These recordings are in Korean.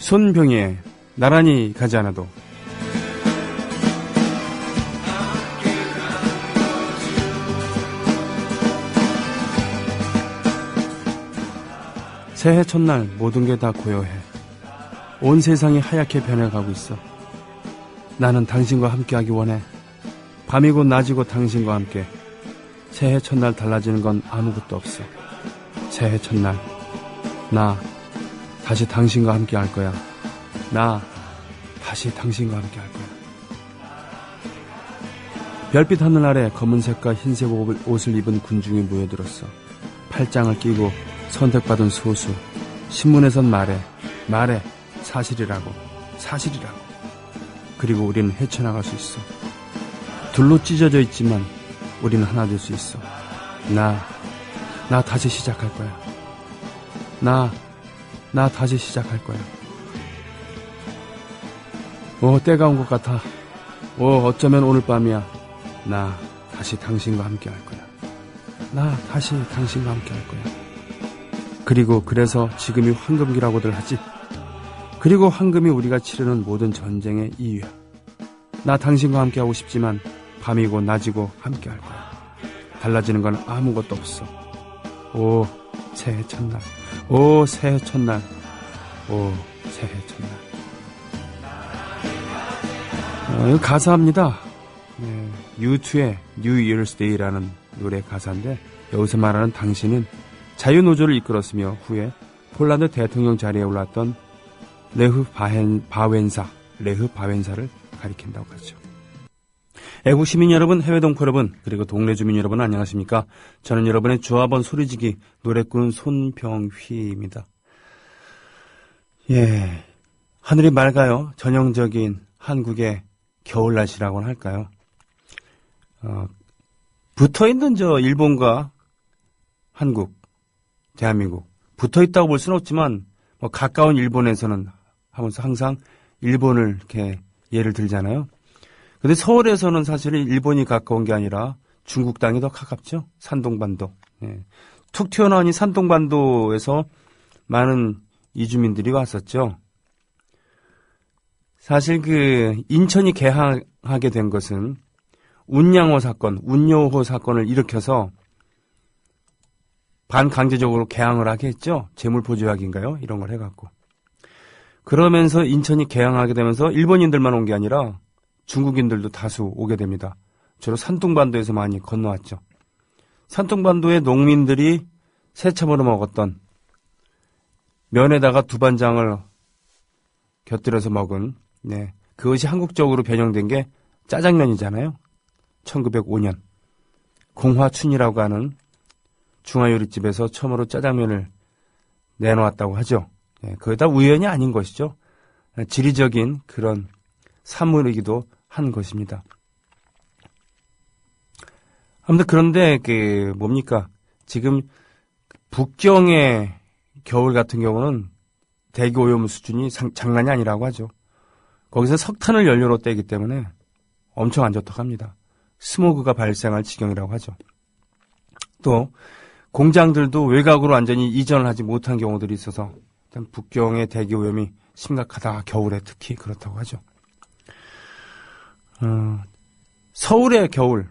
손병희의 나란히 가지 않아도. 새해 첫날 모든 게 다 고요해. 온 세상이 하얗게 변해가고 있어. 나는 당신과 함께하기 원해. 밤이고 낮이고 당신과 함께. 새해 첫날 달라지는 건 아무것도 없어. 새해 첫날 나 다시 당신과 함께 할 거야. 나 다시 당신과 함께 할 거야. 별빛 하늘 아래 검은색과 흰색 옷을 입은 군중이 모여들었어. 팔짱을 끼고 선택받은 소수. 신문에선 말해 사실이라고. 그리고 우리는 헤쳐나갈 수 있어. 둘로 찢어져 있지만 우리는 하나 될 수 있어. 나 다시 시작할 거야. 나 다시 시작할 거야. 때가 온 것 같아. 어쩌면 오늘 밤이야. 나 다시 당신과 함께 할 거야. 나 다시 당신과 함께 할 거야. 그래서 지금이 황금기라고들 하지. 그리고 황금이 우리가 치르는 모든 전쟁의 이유야. 나 당신과 함께 하고 싶지만 밤이고 낮이고 함께 할 거야. 달라지는 건 아무것도 없어. 새해 첫날. 새해 첫날. 새해 첫날. 이거 가사입니다. U2의 New Year's Day라는 노래 가사인데, 여기서 말하는 당신은 자유노조를 이끌었으며 후에 폴란드 대통령 자리에 올랐던 레흐 바웬사를 가리킨다고 하죠. 애국 시민 여러분, 해외 동포 여러분, 그리고 동네 주민 여러분 안녕하십니까? 저는 여러분의 조합원 소리지기 노래꾼 손병휘입니다. 하늘이 맑아요. 전형적인 한국의 겨울 날씨라고는 할까요? 붙어있는 일본과 한국, 대한민국 붙어있다고 볼 수는 없지만 가까운 일본에서는 하면서 항상 일본을 이렇게 예를 들잖아요. 근데 서울에서는 사실 일본이 가까운 게 아니라 중국 땅이 더 가깝죠. 산동반도. 툭 튀어나오니 산동반도에서 많은 이주민들이 왔었죠. 사실 인천이 개항하게 된 것은 운양호 사건, 운요호 사건을 일으켜서 반강제적으로 개항을 하게 했죠. 재물포조약인가요? 이런 걸 해갖고. 그러면서 인천이 개항하게 되면서 일본인들만 온 게 아니라 중국인들도 다수 오게 됩니다. 주로 산둥반도에서 많이 건너왔죠. 산둥반도의 농민들이 새참으로 먹었던 면에다가 두반장을 곁들여서 먹은, 그것이 한국적으로 변형된 게 짜장면이잖아요. 1905년 공화춘이라고 하는 중화요리집에서 처음으로 짜장면을 내놓았다고 하죠. 그게 다 우연이 아닌 것이죠. 지리적인 그런 산물이기도 한 것입니다. 아무튼 그런데 뭡니까? 지금 북경의 겨울 같은 경우는 대기 오염 수준이 장난이 아니라고 하죠. 거기서 석탄을 연료로 떼기 때문에 엄청 안 좋다고 합니다. 스모그가 발생할 지경이라고 하죠. 또 공장들도 외곽으로 완전히 이전을 하지 못한 경우들이 있어서 일단 북경의 대기 오염이 심각하다. 겨울에 특히 그렇다고 하죠. 서울의 겨울.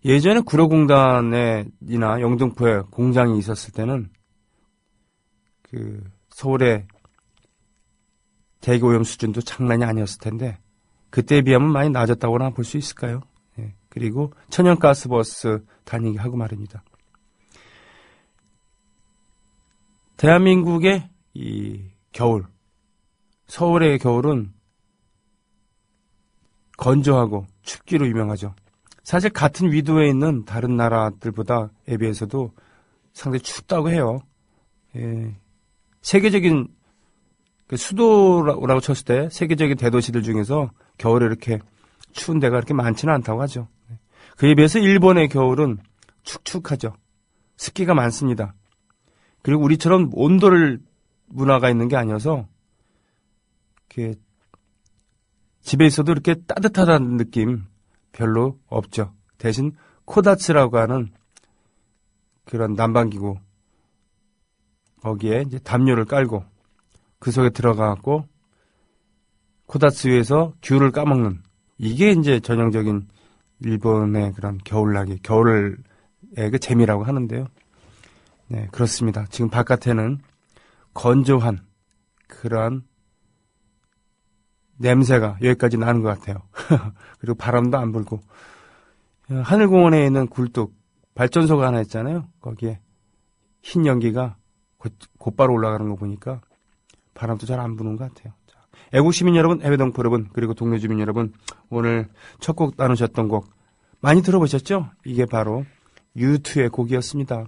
예전에 구로공단이나 영등포에 공장이 있었을 때는 서울의 대기 오염 수준도 장난이 아니었을 텐데 그때에 비하면 많이 낮았다고나 볼 수 있을까요? 그리고 천연가스버스 다니게 하고 말입니다. 대한민국의 이 겨울, 서울의 겨울은 건조하고 춥기로 유명하죠. 사실 같은 위도에 있는 다른 나라들보다 에 비해서도 상당히 춥다고 해요. 세계적인 수도라고 쳤을 때 세계적인 대도시들 중에서 겨울에 이렇게 추운 데가 그렇게 많지는 않다고 하죠. 그에 비해서 일본의 겨울은 축축하죠. 습기가 많습니다. 그리고 우리처럼 온도를 문화가 있는 게 아니어서 이렇게 집에 있어도 이렇게 따뜻하다는 느낌 별로 없죠. 대신 코다츠라고 하는 그런 난방기구 거기에 이제 담요를 깔고 그 속에 들어가갖고 코다츠유에서 귤을 까먹는, 이게 이제 전형적인 일본의 그런 겨울나기, 겨울의 그 재미라고 하는데요. 네, 그렇습니다. 지금 바깥에는 건조한 그러한 냄새가 여기까지 나는 것 같아요. 그리고 바람도 안 불고. 하늘공원에 있는 굴뚝, 발전소가 하나 있잖아요. 거기에 흰 연기가 곧바로 올라가는 거 보니까 바람도 잘 안 부는 것 같아요. 자, 애국시민 여러분, 해외동포 여러분, 그리고 동네 주민 여러분, 오늘 첫 곡 나누셨던 곡 많이 들어보셨죠? 이게 바로 U2의 곡이었습니다.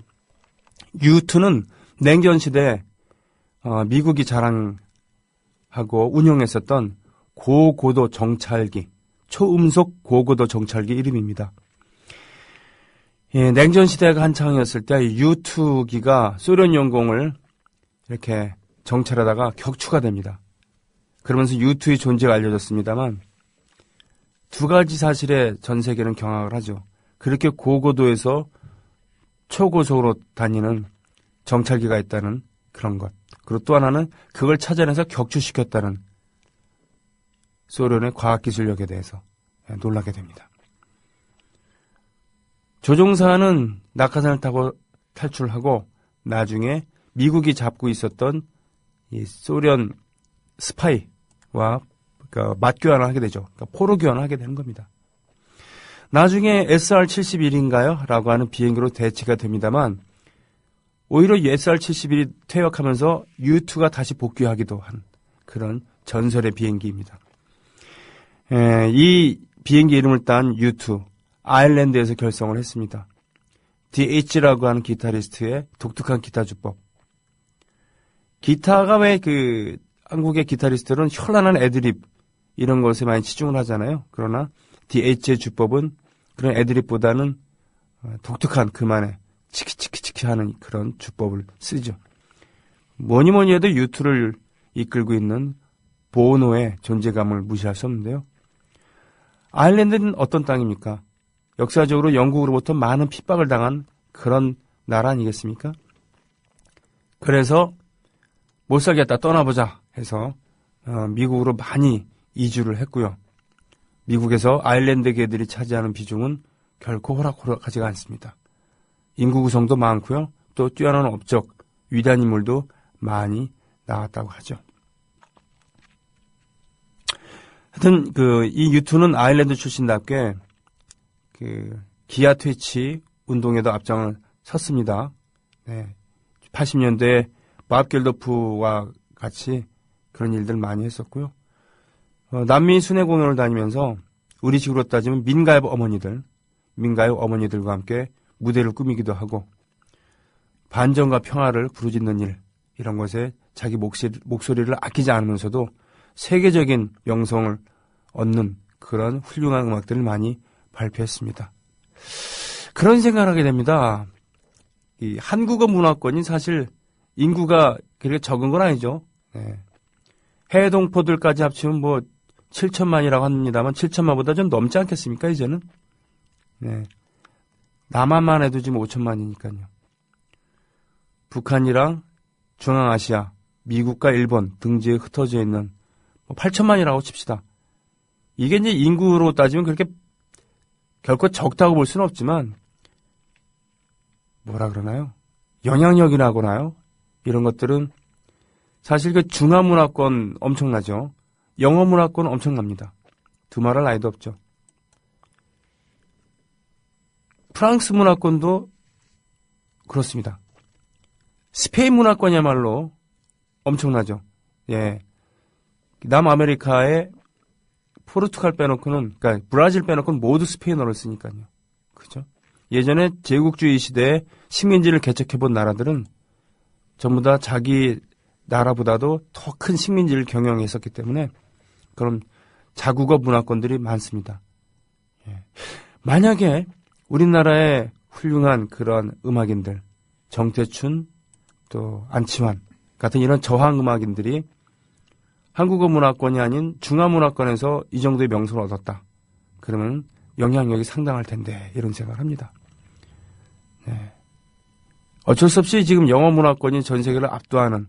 U2는 냉전시대 미국이 자랑하고 운영했었던 고고도 정찰기, 초음속 고고도 정찰기 이름입니다. 예, 냉전시대가 한창이었을 때 U2기가 소련 영공을 이렇게 정찰하다가 격추가 됩니다. 그러면서 U2의 존재가 알려졌습니다만 두 가지 사실에 전 세계는 경악을 하죠. 그렇게 고고도에서 초고속으로 다니는 정찰기가 있다는 그런 것. 그리고 또 하나는 그걸 찾아내서 격추시켰다는 소련의 과학기술력에 대해서 놀라게 됩니다. 조종사는 낙하산을 타고 탈출하고 나중에 미국이 잡고 있었던 이 소련 스파이와 맞교환을 하게 되죠. 그러니까 포로 교환을 하게 되는 겁니다. 나중에 SR-71인가요? 라고 하는 비행기로 대치가 됩니다만 오히려 SR-71이 퇴역하면서 U2가 다시 복귀하기도 한 그런 전설의 비행기입니다. 이 비행기 이름을 딴 U2, 아일랜드에서 결성을 했습니다. DH라고 하는 기타리스트의 독특한 기타 주법. 기타가 왜 한국의 기타리스트들은 현란한 애드립 이런 것에 많이 치중을 하잖아요. 그러나 DH의 주법은 그런 애드립보다는 독특한 그만의 치키치키치키 하는 그런 주법을 쓰죠. 뭐니 해도 U2를 이끌고 있는 보노의 존재감을 무시할 수 없는데요. 아일랜드는 어떤 땅입니까? 역사적으로 영국으로부터 많은 핍박을 당한 그런 나라 아니겠습니까? 그래서 못 살겠다 떠나보자 해서 미국으로 많이 이주를 했고요. 미국에서 아일랜드계들이 차지하는 비중은 결코 호락호락하지가 않습니다. 인구 구성도 많고요. 또 뛰어난 업적, 위대한 인물도 많이 나왔다고 하죠. 하여튼 이 U2는 아일랜드 출신답게 기아 퇴치 운동에도 앞장을 섰습니다. 네. 80년대에 밥 겔도프와 같이 그런 일들 많이 했었고요. 남미 순회 공연을 다니면서 우리식으로 따지면 민가요 어머니들과 함께 무대를 꾸미기도 하고 반전과 평화를 부르짖는 일, 이런 것에 자기 목소리를 아끼지 않으면서도 세계적인 명성을 얻는 그런 훌륭한 음악들을 많이 발표했습니다. 그런 생각을 하게 됩니다. 이 한국어 문화권이 사실 인구가 그렇게 적은 건 아니죠. 네. 해외 동포들까지 합치면 7천만이라고 합니다만 7천만보다 좀 넘지 않겠습니까, 이제는? 네. 남한만 해도 지금 5천만이니까요. 북한이랑 중앙아시아, 미국과 일본 등지에 흩어져 있는 8천만이라고 칩시다. 이게 이제 인구로 따지면 그렇게 결코 적다고 볼 수는 없지만 뭐라 그러나요? 영향력이라고 하나요? 이런 것들은 사실 중화문화권 엄청나죠. 영어문화권 엄청납니다. 두말할 나위도 없죠. 프랑스 문화권도 그렇습니다. 스페인 문화권이야말로 엄청나죠. 예. 남아메리카의 포르투갈 빼놓고는, 그러니까 브라질 빼놓고는 모두 스페인어를 쓰니까요. 그죠? 예전에 제국주의 시대에 식민지를 개척해본 나라들은 전부 다 자기 나라보다도 더 큰 식민지를 경영했었기 때문에 그런 자국어 문화권들이 많습니다. 예. 만약에 우리나라의 훌륭한 그런 음악인들, 정태춘, 또 안치환 같은 이런 저항 음악인들이 한국어 문화권이 아닌 중화문화권에서 이 정도의 명성을 얻었다. 그러면 영향력이 상당할 텐데 이런 생각을 합니다. 네. 어쩔 수 없이 지금 영어 문화권이 전 세계를 압도하는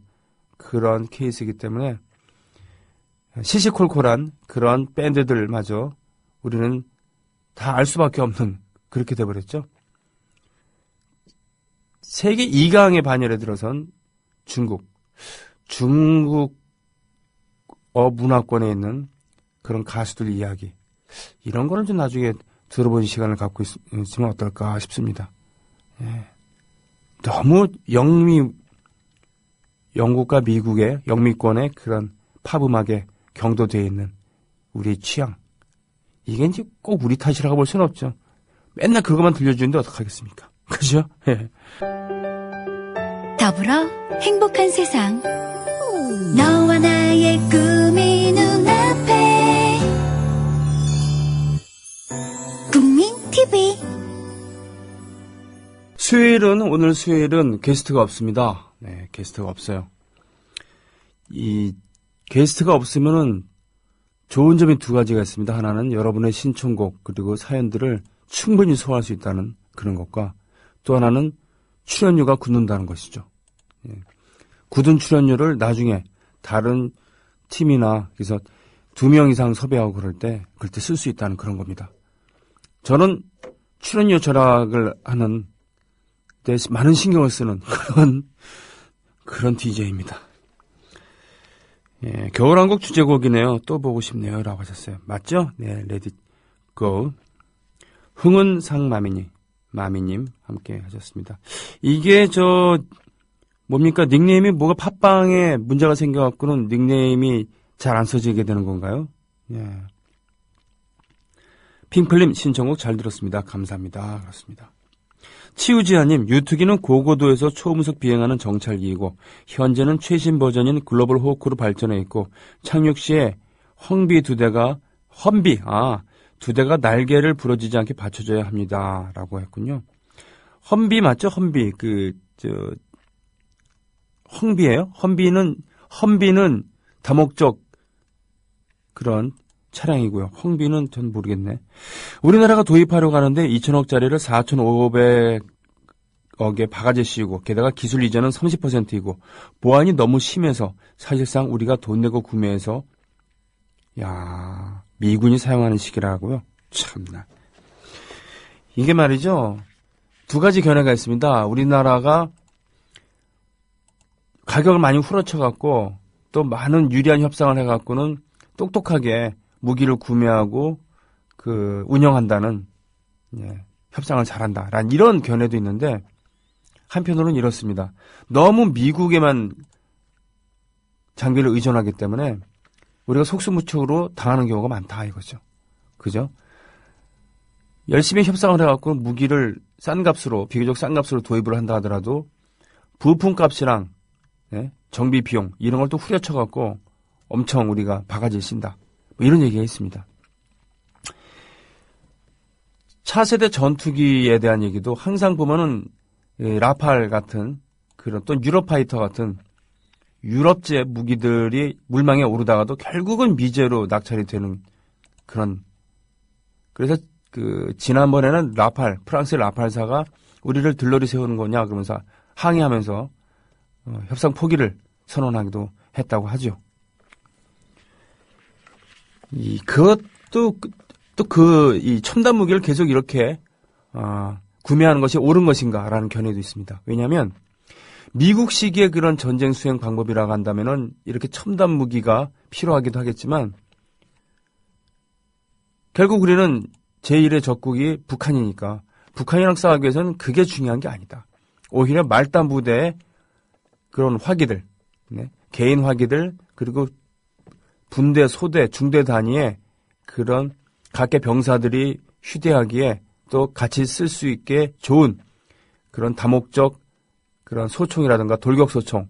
그런 케이스이기 때문에 시시콜콜한 그런 밴드들마저 우리는 다 알 수밖에 없는 그렇게 돼버렸죠. 세계 2강의 반열에 들어선 중국어 문화권에 있는 그런 가수들 이야기, 이런 거는 좀 나중에 들어보는 시간을 갖고 있으면 어떨까 싶습니다. 예. 너무 영국과 미국의 영미권의 그런 팝 음악에 경도되어 있는 우리의 취향, 이게 이제 꼭 우리 탓이라고 볼 수는 없죠. 맨날 그것만 들려주는데 어떡하겠습니까? 그죠? 예. 더불어 행복한 세상, 너와 나의 꿈이 눈앞에. 국민 TV. 오늘 수요일은 게스트가 없습니다. 네, 게스트가 없어요. 이 게스트가 없으면은 좋은 점이 두 가지가 있습니다. 하나는 여러분의 신청곡 그리고 사연들을 충분히 소화할 수 있다는 그런 것과, 또 하나는 출연료가 굳는다는 것이죠. 예. 굳은 출연료를 나중에 다른 팀이나 그래서 2명 이상 섭외하고 그럴 때 쓸 수 있다는 그런 겁니다. 저는 출연료 절약을 하는 데 많은 신경을 쓰는 그런 DJ입니다. 예, 겨울왕국 주제곡이네요. 또 보고 싶네요. 라고 하셨어요. 맞죠? 네, Let it go. 흥은상 마미님 함께 하셨습니다. 이게 뭡니까? 닉네임이 뭐가 팟빵에 문제가 생겨갖고는 닉네임이 잘 안 써지게 되는 건가요? 예. 핑클님 신청곡 잘 들었습니다. 감사합니다. 그렇습니다. 치우지아님, 유투기는 고고도에서 초음속 비행하는 정찰기이고 현재는 최신 버전인 글로벌 호크로 발전해 있고 착륙 시에 두 대가 날개를 부러지지 않게 받쳐줘야 합니다. 라고 했군요. 험비 맞죠? 험비. 헝비예요? 험비는 다목적 그런 차량이고요. 헝비는 전 모르겠네. 우리나라가 도입하려고 하는데 2천억짜리를 4,500억에 바가지 씌우고 게다가 기술 이전은 30%이고 보안이 너무 심해서 사실상 우리가 돈 내고 구매해서 미군이 사용하는 시기라고요. 참나. 이게 말이죠. 두 가지 견해가 있습니다. 우리나라가 가격을 많이 후려쳐갖고 또 많은 유리한 협상을 해갖고는 똑똑하게 무기를 구매하고 운영한다는, 협상을 잘한다라는 이런 견해도 있는데, 한편으로는 이렇습니다. 너무 미국에만 장비를 의존하기 때문에 우리가 속수무책으로 당하는 경우가 많다 이거죠. 그죠? 열심히 협상을 해갖고 무기를 비교적 싼 값으로 도입을 한다 하더라도 부품값이랑 정비 비용 이런 걸 또 후려쳐갖고 엄청 우리가 바가지를 쓴다. 이런 얘기가 있습니다. 차세대 전투기에 대한 얘기도 항상 보면은 라팔 같은 그런 또 유럽파이터 같은 유럽제 무기들이 물망에 오르다가도 결국은 미제로 낙찰이 되는 그런. 그래서 지난번에는 프랑스의 라팔사가 우리를 들러리 세우는 거냐 그러면서 항의하면서 협상 포기를 선언하기도 했다고 하죠. 이 첨단 무기를 계속 이렇게 구매하는 것이 옳은 것인가라는 견해도 있습니다. 왜냐하면 미국식의 그런 전쟁 수행 방법이라고 한다면은 이렇게 첨단 무기가 필요하기도 하겠지만 결국 우리는 제1의 적국이 북한이니까 북한이랑 싸우기 위해서는 그게 중요한 게 아니다. 오히려 말단 부대의 그런 화기들, 개인 화기들 그리고 분대, 소대, 중대 단위의 그런 각계 병사들이 휴대하기에 또 같이 쓸 수 있게 좋은 그런 다목적 그런 소총이라든가 돌격소총,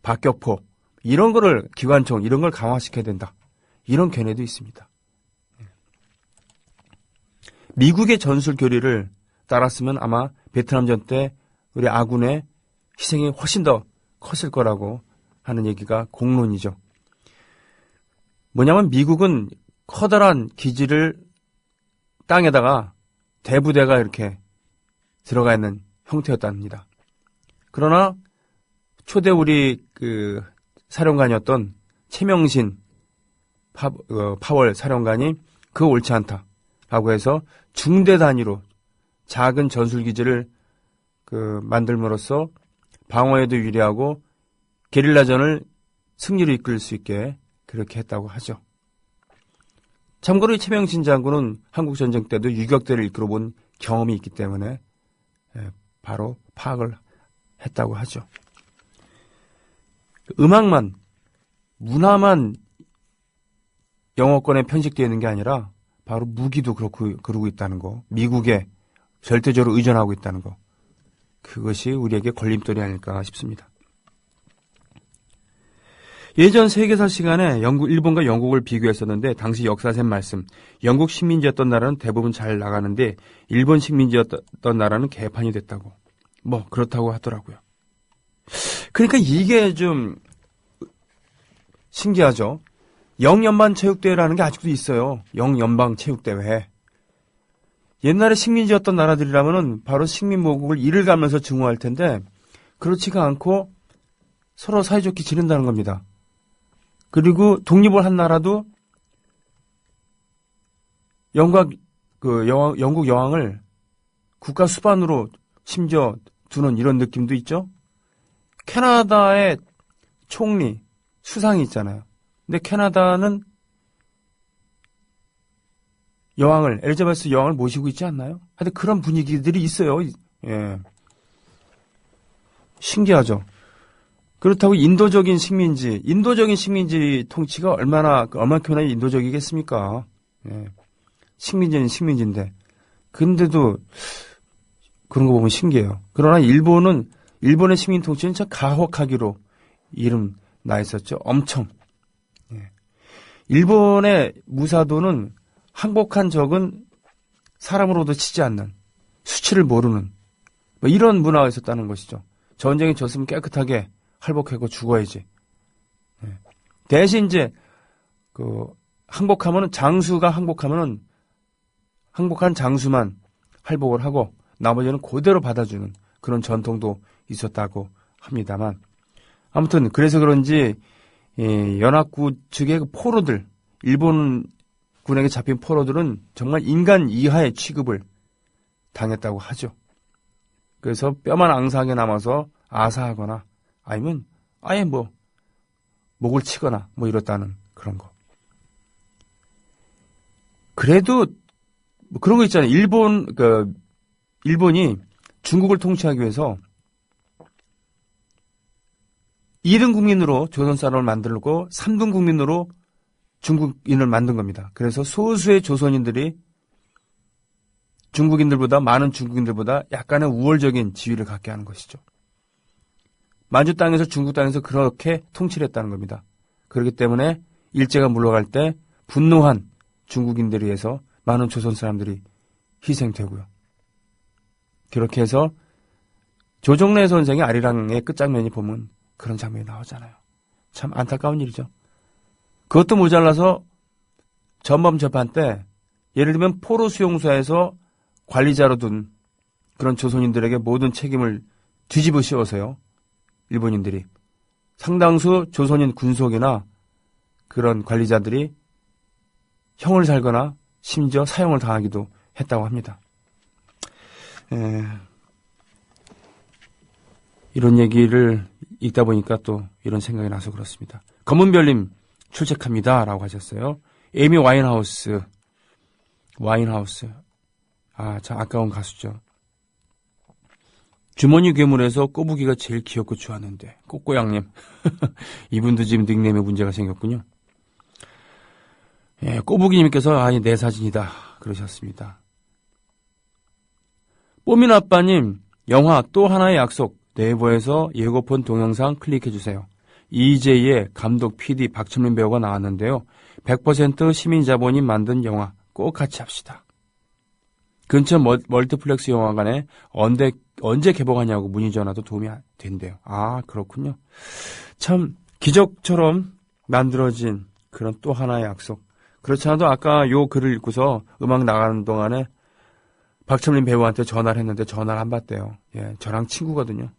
박격포 이런 거를 기관총 이런 걸 강화시켜야 된다. 이런 견해도 있습니다. 미국의 전술 교리를 따랐으면 아마 베트남전 때 우리 아군의 희생이 훨씬 더 컸을 거라고 하는 얘기가 공론이죠. 뭐냐면 미국은 커다란 기지를 땅에다가 대부대가 이렇게 들어가 있는 형태였답니다. 그러나 초대 우리 사령관이었던 최명신 파월 사령관이 그거 옳지 않다라고 해서 중대 단위로 작은 전술기지를 만들므로써 방어에도 유리하고 게릴라전을 승리로 이끌 수 있게 그렇게 했다고 하죠. 참고로 최명신 장군은 한국전쟁 때도 유격대를 이끌어본 경험이 있기 때문에 바로 파악을 했다고 하죠. 음악만, 문화만 영어권에 편식되어 있는 게 아니라 바로 무기도 그러고 있다는 거, 미국에 절대적으로 의존하고 있다는 거, 그것이 우리에게 걸림돌이 아닐까 싶습니다. 예전 세계사 시간에 일본과 영국을 비교했었는데 당시 역사쌤 말씀, 영국 식민지였던 나라는 대부분 잘 나가는데 일본 식민지였던 나라는 개판이 됐다고. 그렇다고 하더라고요. 그러니까 이게 좀 신기하죠. 영연방 체육대회라는 게 아직도 있어요. 영연방 체육대회. 옛날에 식민지였던 나라들이라면은 바로 식민모국을 이를 가면서 증오할 텐데 그렇지가 않고 서로 사이좋게 지낸다는 겁니다. 그리고 독립을 한 나라도 영국 여왕을 국가 수반으로 심지어 두는 이런 느낌도 있죠. 캐나다의 총리, 수상이 있잖아요. 근데 캐나다는 엘리자베스 여왕을 모시고 있지 않나요? 하여튼 그런 분위기들이 있어요. 예. 신기하죠. 그렇다고 인도적인 식민지 통치가 얼마큼이나 인도적이겠습니까? 예. 식민지는 식민지인데. 근데도 그런 거 보면 신기해요. 그러나 일본의 식민 통치는 참 가혹하기로 이름 나 있었죠. 엄청. 예. 일본의 무사도는 항복한 적은 사람으로도 치지 않는, 수치를 모르는 이런 문화가 있었다는 것이죠. 전쟁이 졌으면 깨끗하게 할복하고 죽어야지. 예. 대신 이제 장수가 항복하면은 항복한 장수만 할복을 하고 나머지는 그대로 받아주는 그런 전통도 있었다고 합니다만, 아무튼 그래서 그런지 연합국 측의 포로들, 일본군에게 잡힌 포로들은 정말 인간 이하의 취급을 당했다고 하죠. 그래서 뼈만 앙상하게 남아서 아사하거나 아니면 아예 목을 치거나 이렇다는 그런 거. 그래도 그런 거 있잖아요. 일본이 중국을 통치하기 위해서 2등 국민으로 조선 사람을 만들고 3등 국민으로 중국인을 만든 겁니다. 그래서 소수의 조선인들이 많은 중국인들보다 약간의 우월적인 지위를 갖게 하는 것이죠. 만주 땅에서 중국 땅에서 그렇게 통치를 했다는 겁니다. 그렇기 때문에 일제가 물러갈 때 분노한 중국인들에 의해서 많은 조선 사람들이 희생되고요. 그렇게 해서 조정래 선생의 아리랑의 끝장면이 보면 그런 장면이 나오잖아요. 참 안타까운 일이죠. 그것도 모자라서 전범 재판 때 예를 들면 포로 수용소에서 관리자로 둔 그런 조선인들에게 모든 책임을 뒤집어 씌워서요. 일본인들이 상당수 조선인 군속이나 그런 관리자들이 형을 살거나 심지어 사형을 당하기도 했다고 합니다. 이런 얘기를 읽다 보니까 또 이런 생각이 나서 그렇습니다. 검은별님 출첵합니다 라고 하셨어요. 에이미 와인하우스. 참 아까운 가수죠. 주머니 괴물에서 꼬부기가 제일 귀엽고 좋았는데 꼬꼬양님. 이분도 지금 닉네임에 문제가 생겼군요. 예, 꼬부기님께서 내 사진이다 그러셨습니다. 뽀민아빠님, 영화 또 하나의 약속 네이버에서 예고편 동영상 클릭해주세요. EJ의 감독 PD 박철민 배우가 나왔는데요. 100% 시민자본이 만든 영화 꼭 같이 합시다. 근처 멀티플렉스 영화관에 언제 개봉하냐고 문의 전화도 도움이 된대요. 아, 그렇군요. 참 기적처럼 만들어진 그런 또 하나의 약속. 그렇지 않아도 아까 요 글을 읽고서 음악 나가는 동안에 박철민 배우한테 전화를 했는데 전화를 안 받대요. 예, 저랑 친구거든요.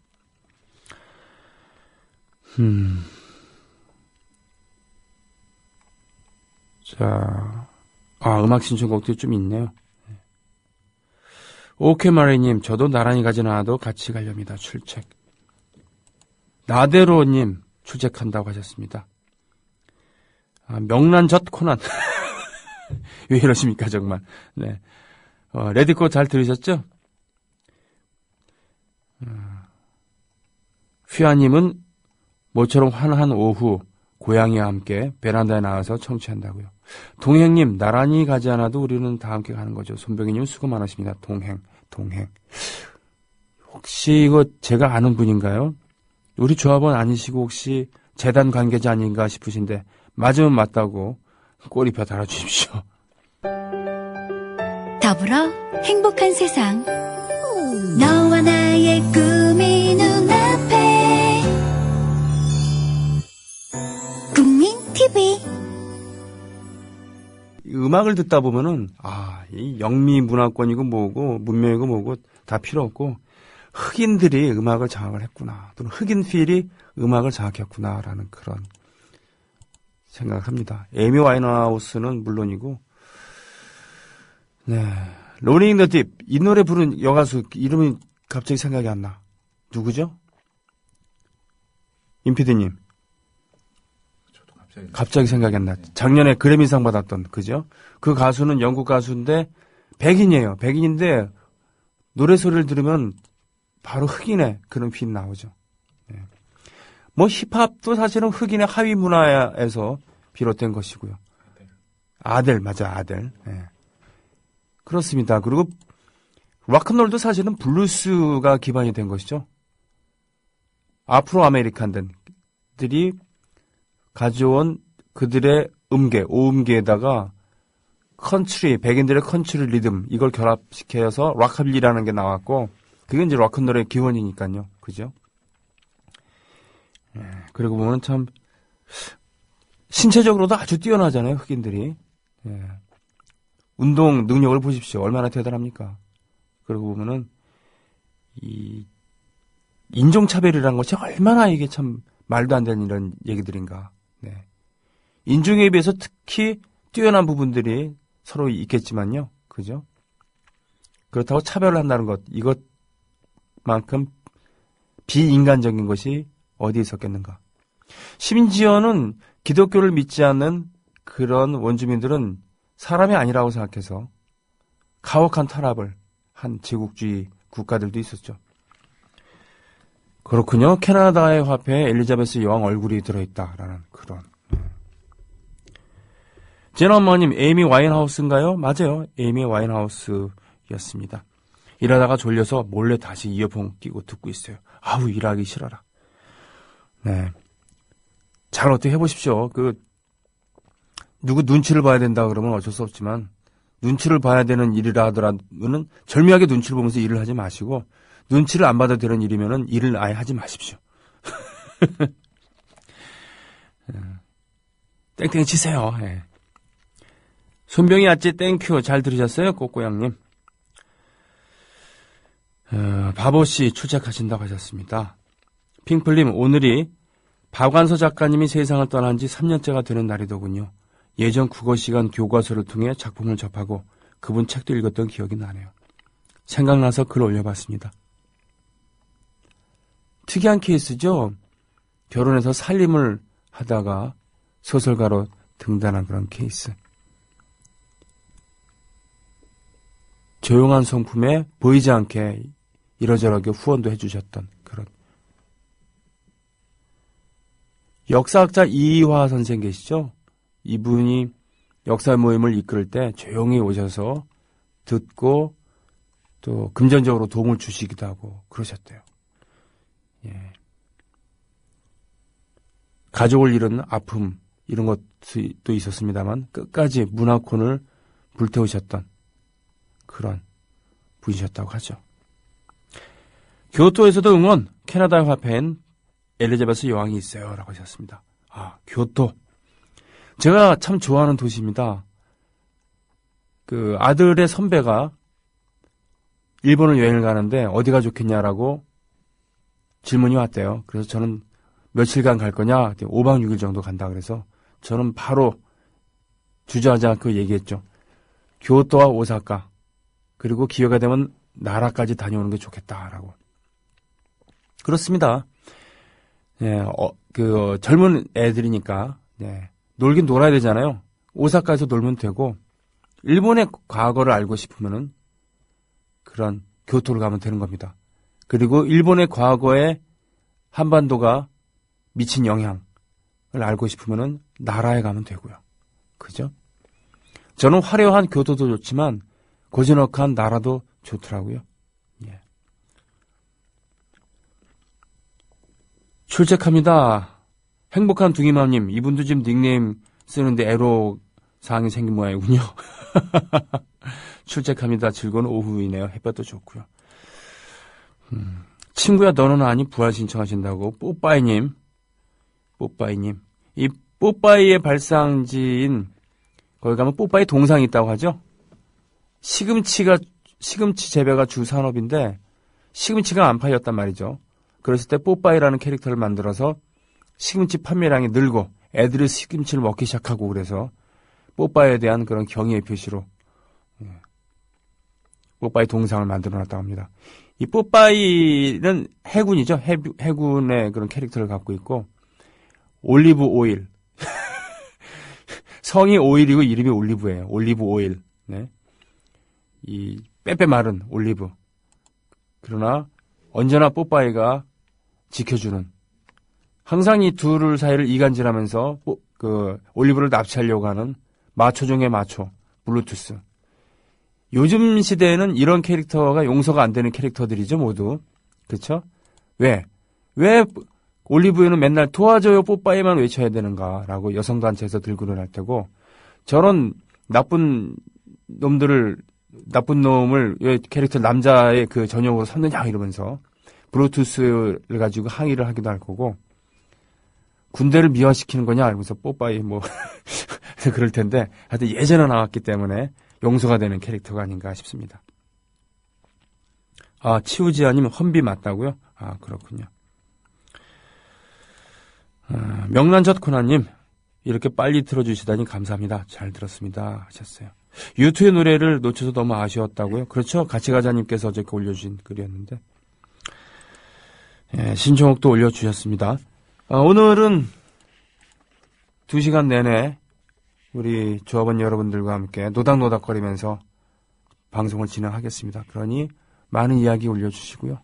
자, 음악 신청곡도 좀 있네요. 오케마리님, 저도 나란히 가진 않아도 같이 가렵니다. 출첵. 나대로님, 출첵한다고 하셨습니다. 명란젓 코난. 왜 이러십니까, 정말. 네. 레디코 잘 들으셨죠? 휘아님은 모처럼 환한 오후, 고양이와 함께 베란다에 나와서 청취한다고요. 동행님, 나란히 가지 않아도 우리는 다 함께 가는 거죠. 손병희님 수고 많으십니다. 동행. 혹시 이거 제가 아는 분인가요? 우리 조합원 아니시고 혹시 재단 관계자 아닌가 싶으신데 맞으면 맞다고 꼬리표 달아주십시오. 더불어 행복한 세상. 너와 나의 꿈이 눈앞에. 국민 TV. 음악을 듣다 보면은 이 영미 문화권이고 뭐고 문명이고 뭐고 다 필요 없고 흑인들이 음악을 장악을 했구나. 또는 흑인 필이 음악을 장악했구나라는 그런 생각을 합니다. 에이미 와인하우스는 물론이고, 네. 로닝 더 딥, 이 노래 부른 여가수 이름이 갑자기 생각이 안 나. 누구죠? 임피디님. 저도 갑자기 생각이 안 나. 작년에 그래미상 받았던, 그죠? 그 가수는 영국 가수인데, 백인이에요. 백인인데, 노래 소리를 들으면 바로 흑인의 그런 필이 나오죠. 네. 뭐 힙합도 사실은 흑인의 하위 문화에서 비롯된 것이고요. 아델. 네. 그렇습니다. 그리고 락앤롤도 사실은 블루스가 기반이 된 것이죠. 아프로 아메리칸들이 가져온 그들의 음계, 오음계에다가 컨트리, 백인들의 컨트리 리듬 이걸 결합시켜서 락카빌리라는 게 나왔고 그게 이제 락앤롤의 기원이니까요. 그죠? 그리고 보면 참 신체적으로도 아주 뛰어나잖아요. 흑인들이. 운동 능력을 보십시오. 얼마나 대단합니까? 그러고 보면은 이 인종차별이라는 것이 얼마나 이게 참 말도 안 되는 이런 얘기들인가. 네. 인종에 비해서 특히 뛰어난 부분들이 서로 있겠지만요. 그죠? 그렇다고 차별을 한다는 것, 이것만큼 비인간적인 것이 어디에 있었겠는가. 심지어는 기독교를 믿지 않는 그런 원주민들은 사람이 아니라고 생각해서 가혹한 탄압을 한 제국주의 국가들도 있었죠. 그렇군요. 캐나다의 화폐에 엘리자베스 여왕 얼굴이 들어있다라는 그런. 제너머님, 에이미 와인하우스인가요? 맞아요. 에이미 와인하우스였습니다. 일하다가 졸려서 몰래 다시 이어폰 끼고 듣고 있어요. 아우, 일하기 싫어라. 네. 잘 어떻게 해보십시오. 누구 눈치를 봐야 된다 그러면 어쩔 수 없지만, 눈치를 봐야 되는 일이라 하더라도는 절묘하게 눈치를 보면서 일을 하지 마시고, 눈치를 안 받아도 되는 일이면은 일을 아예 하지 마십시오. 땡땡 치세요. 예. 손병희 아찌 땡큐 잘 들으셨어요? 꼬꼬양님. 바보씨 출첵하신다고 하셨습니다. 핑플님, 오늘이 박완서 작가님이 세상을 떠난 지 3년째가 되는 날이더군요. 예전 국어시간 교과서를 통해 작품을 접하고 그분 책도 읽었던 기억이 나네요. 생각나서 글 올려봤습니다. 특이한 케이스죠. 결혼해서 살림을 하다가 소설가로 등단한 그런 케이스. 조용한 성품에 보이지 않게 이러저러하게 후원도 해주셨던 그런. 역사학자 이화 선생 계시죠? 이분이 역사 모임을 이끌 때 조용히 오셔서 듣고 또 금전적으로 도움을 주시기도 하고 그러셨대요. 예. 가족을 잃은 아픔 이런 것도 있었습니다만 끝까지 문화콘을 불태우셨던 그런 분이셨다고 하죠. 교토에서도 응원, 캐나다의 화폐엔 엘리자베스 여왕이 있어요 라고 하셨습니다. 교토. 제가 참 좋아하는 도시입니다. 그 아들의 선배가 일본을 여행을 가는데 어디가 좋겠냐라고 질문이 왔대요. 그래서 저는 며칠간 갈 거냐? 5박 6일 정도 간다 그래서 저는 바로 주저하지 않고 얘기했죠. 교토와 오사카, 그리고 기회가 되면 나라까지 다녀오는 게 좋겠다라고. 그렇습니다. 예, 젊은 애들이니까, 예, 놀긴 놀아야 되잖아요. 오사카에서 놀면 되고, 일본의 과거를 알고 싶으면은 그런 교토를 가면 되는 겁니다. 그리고 일본의 과거에 한반도가 미친 영향을 알고 싶으면은 나라에 가면 되고요. 그죠? 저는 화려한 교토도 좋지만 고즈넉한 나라도 좋더라고요. 예. 출첵합니다. 행복한 둥이맘님, 이분도 지금 닉네임 쓰는데 애로 사항이 생긴 모양이군요. 출첵합니다. 즐거운 오후이네요. 햇볕도 좋고요. 친구야 너는 아니 부활 신청하신다고 뽀빠이님. 이 뽀빠이의 발상지인 거기 가면 뽀빠이 동상이 있다고 하죠. 시금치 재배가 주 산업인데 시금치가 안 팔렸단 말이죠. 그랬을 때 뽀빠이라는 캐릭터를 만들어서 시금치 판매량이 늘고 애들이 시금치를 먹기 시작하고 그래서 뽀빠이에 대한 그런 경의의 표시로 뽀빠이 동상을 만들어놨다고 합니다. 이 뽀빠이는 해군이죠. 해군의 그런 캐릭터를 갖고 있고 올리브 오일 성이 오일이고 이름이 올리브예요. 올리브 오일. 네. 이 빼빼 마른 올리브. 그러나 언제나 뽀빠이가 지켜주는 항상 이 둘 사이를 이간질하면서 올리브를 납치하려고 하는 마초 중의 마초 블루투스. 요즘 시대에는 이런 캐릭터가 용서가 안 되는 캐릭터들이죠, 모두. 그렇죠? 왜 올리브유는 맨날 도와줘요 뽀빠이만 외쳐야 되는가라고 여성단체에서 들고 일어날 테고 저런 나쁜 놈을 왜 캐릭터 남자의 그 전용으로 삼느냐 이러면서 블루투스를 가지고 항의를 하기도 할 거고 군대를 미화시키는 거냐 이러면서 뽀빠이 뭐 그럴 텐데 하여튼 예전에 나왔기 때문에 용서가 되는 캐릭터가 아닌가 싶습니다. 아, 치우지아님 헌비 맞다고요? 아, 그렇군요. 명란젓코나님 이렇게 빨리 틀어주시다니 감사합니다. 잘 들었습니다 하셨어요. 유투의 노래를 놓쳐서 너무 아쉬웠다고요? 그렇죠. 같이가자님께서 어저께 올려주신 글이었는데 신청곡도 올려주셨습니다. 오늘은 2시간 내내 우리 조합원 여러분들과 함께 노닥노닥거리면서 방송을 진행하겠습니다. 그러니 많은 이야기 올려주시고요.